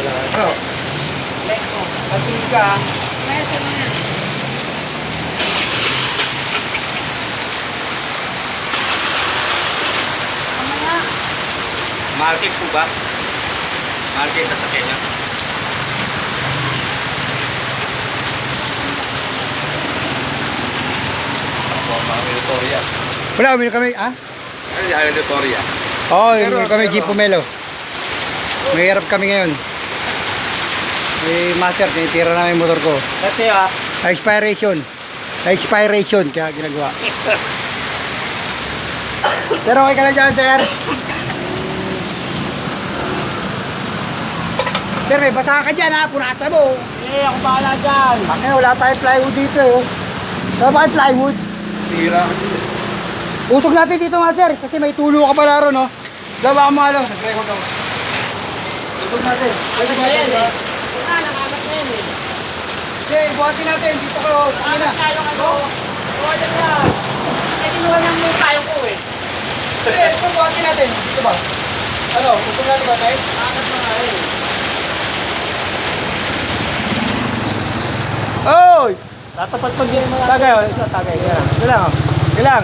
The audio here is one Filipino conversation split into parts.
Oh. Kasi ka. Market po ba? Market sa Kenya. Ako, mga Victoria. Wala, uminom kami, ah? Ay, Victoria. Oo, uminom kami, Jeep Pomelo. May hirap kami ngayon. May master, tinitira namin yung motor ko. Kasi ah. Expiration. Expiration, kaya ginagawa. Pero okay ka na dyan, sir. Sir, may basa ka dyan, ha? Punata mo. Eh, ako bahala dyan. Bakit wala tayong plywood dito, eh. Wala ba kayong plywood? Tira. Usog natin dito, master, kasi may tulo ka pala ron, no? Gawa mo, ano? Usog natin. Usog natin, Ayan eh. Nakamat na yan eh. Okay, buhatin natin. Dito ko. Sige na. Huwag na yan. Eh, kinuha lang yung tayo ko eh. Okay, ito buhatin natin. Dito ba? Ano? Usog natin ba tayo? Nakamat na nga eh. Oy! Tatapat pag yun mga... Tagay, oh. Isa, tagay. Ito lang, oh. Ito lang.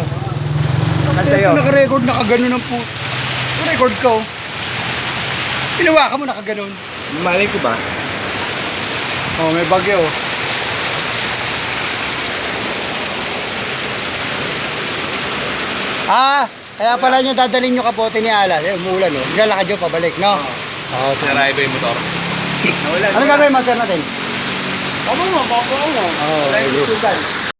Sa'yo. Naka-record, naka-ganon ang po. Naka-record ka, oh. Pinawa ka mo, naka-ganon. Malay ko ba? Oh, may bagyo, oh. Ah, kaya pala niya dadalhin yung kapote ni Alan. Eh, umuulan, oh. Naglalakad yun, pabalik, no? Oo. Naray ba yung motor? Nawala. Ano gagawin, master natin? Ano mo, bako mo. Oo, Wala yung okay. sugal.